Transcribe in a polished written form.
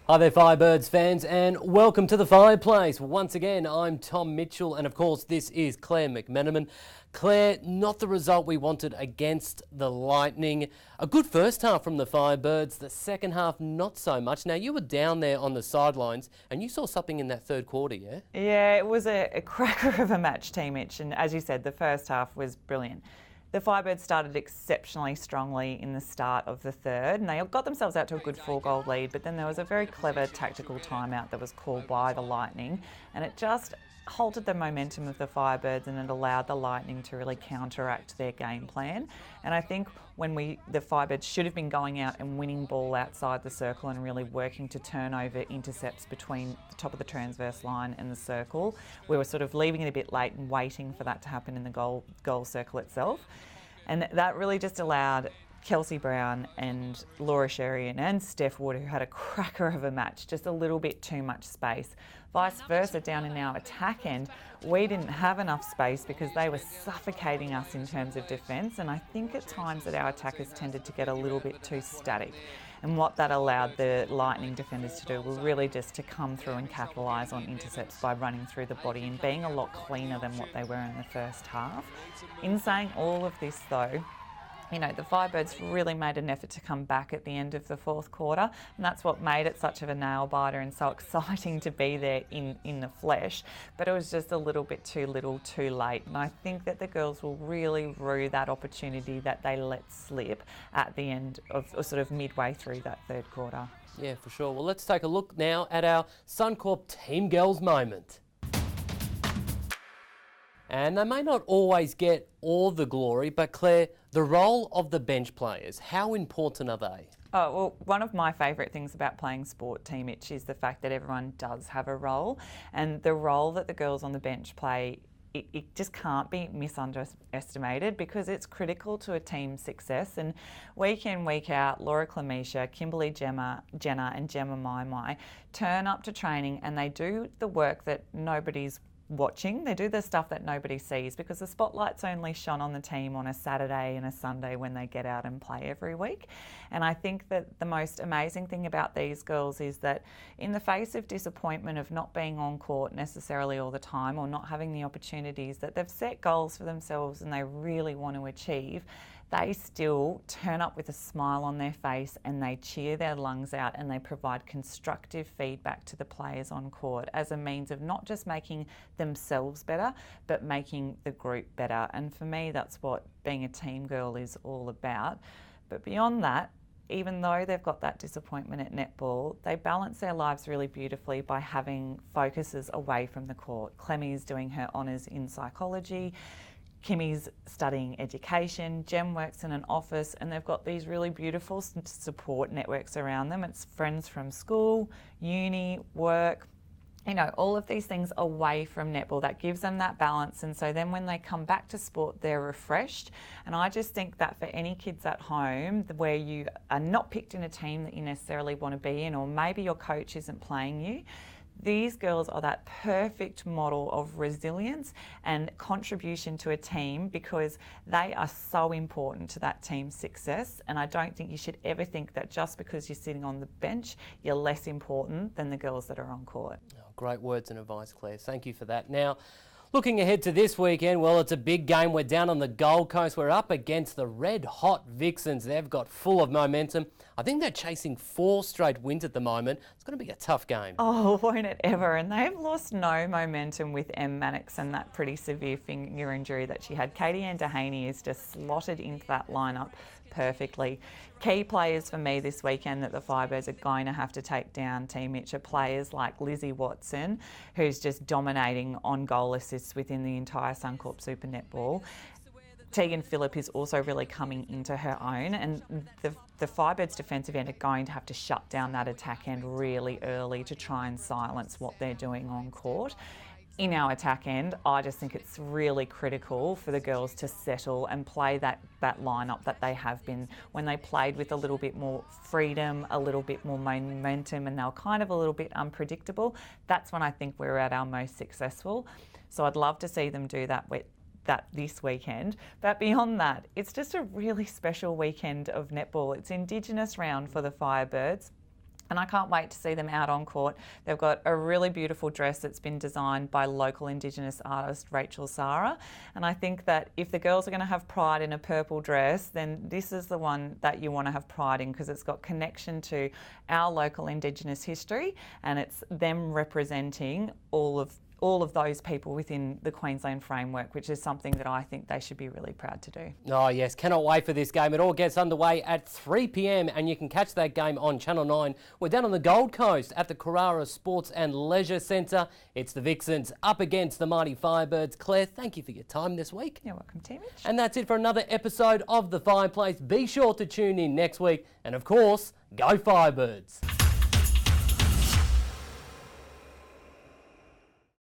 Hi there, Firebirds fans, and welcome to the Fireplace. Once again, I'm Tom Mitchell, and of course, this is Claire McMenamin. Claire, not the result we wanted against the Lightning. A good first half from the Firebirds, the second half not so much. Now, you were down there on the sidelines, and you saw something in that third quarter, yeah? Yeah, it was a cracker of a match, Team Mitch, and as you said, the first half was brilliant. The Firebirds started exceptionally strongly in the start of the third, and they got themselves out to a good 4-goal lead, but then there was a very clever tactical timeout that was called by the Lightning, and it just halted the momentum of the Firebirds and it allowed the Lightning to really counteract their game plan. And I think when the Firebirds should have been going out and winning ball outside the circle and really working to turn over intercepts between the top of the transverse line and the circle, we were sort of leaving it a bit late and waiting for that to happen in the goal circle itself. And that really just allowed Kelsey Brown and Laura Sherian and Steph Wood, who had a cracker of a match, just a little bit too much space. Vice versa, down in our attack end, we didn't have enough space because they were suffocating us in terms of defence, and I think at times that our attackers tended to get a little bit too static. And what that allowed the Lightning defenders to do was really just to come through and capitalise on intercepts by running through the body and being a lot cleaner than what they were in the first half. In saying all of this though, you know, the Firebirds really made an effort to come back at the end of the fourth quarter, and that's what made it such of a nail-biter and so exciting to be there in the flesh. But it was just a little bit too little, too late, and I think that the girls will really rue that opportunity that they let slip at the end of, or sort of midway through that third quarter. Yeah, for sure. Well, let's take a look now at our Suncorp Team Girls moment. And they may not always get all the glory, but Claire, the role of the bench players, how important are they? Oh, well, one of my favourite things about playing sport, Team Mitch, is the fact that everyone does have a role. And the role that the girls on the bench play, it just can't be misunderestimated because it's critical to a team's success. And week in, week out, Laura Clemecia, Kimberly Jenna and Gemma Mai turn up to training and they do the work that nobody's watching. They do the stuff that nobody sees because the spotlight's only shone on the team on a Saturday and a Sunday when they get out and play every week. And I think that the most amazing thing about these girls is that in the face of disappointment of not being on court necessarily all the time or not having the opportunities that they've set goals for themselves and they really want to achieve, they still turn up with a smile on their face and they cheer their lungs out and they provide constructive feedback to the players on court as a means of not just making themselves better, but making the group better. And for me, that's what being a team girl is all about. But beyond that, even though they've got that disappointment at netball, they balance their lives really beautifully by having focuses away from the court. Clemmie's doing her honours in psychology, Kimmy's studying education, Jem works in an office, and they've got these really beautiful support networks around them. It's friends from school, uni, work, you know, all of these things away from netball. That gives them that balance, and so then when they come back to sport, they're refreshed. And I just think that for any kids at home where you are not picked in a team that you necessarily want to be in, or maybe your coach isn't playing you, these girls are that perfect model of resilience and contribution to a team because they are so important to that team's success. And I don't think you should ever think that just because you're sitting on the bench, you're less important than the girls that are on court. Oh, great words and advice, Claire. Thank you for that. Now, looking ahead to this weekend, well, it's a big game. We're down on the Gold Coast. We're up against the red-hot Vixens. They've got full of momentum. I think they're chasing 4 straight wins at the moment. It's going to be a tough game. Oh, won't it ever? And they've lost no momentum with Em Mannix and that pretty severe finger injury that she had. Katie Ann Dehaney is just slotted into that lineup perfectly. Key players for me this weekend that the Firebirds are going to have to take down, Team Mitch, are players like Lizzie Watson, who's just dominating on goal assists within the entire Suncorp Super Netball. Tegan Phillip is also really coming into her own, and the Firebirds defensive end are going to have to shut down that attack end really early to try and silence what they're doing on court. In our attack end, I just think it's really critical for the girls to settle and play that lineup that they have been when they played with a little bit more freedom, a little bit more momentum, and they were kind of a little bit unpredictable. That's when I think we're at our most successful. So I'd love to see them do that this weekend. But beyond that, it's just a really special weekend of netball. It's Indigenous round for the Firebirds. And I can't wait to see them out on court. They've got a really beautiful dress that's been designed by local Indigenous artist Rachel Sara. And I think that if the girls are going to have pride in a purple dress, then this is the one that you want to have pride in, because it's got connection to our local Indigenous history, and it's them representing all of those people within the Queensland framework, which is something that I think they should be really proud to do. Oh yes, cannot wait for this game. It all gets underway at 3 p.m. and you can catch that game on Channel 9. We're down on the Gold Coast at the Carrara Sports and Leisure Centre. It's the Vixens up against the mighty Firebirds. Claire, thank you for your time this week. You're welcome, Tim. And that's it for another episode of The Fireplace. Be sure to tune in next week. And of course, go Firebirds.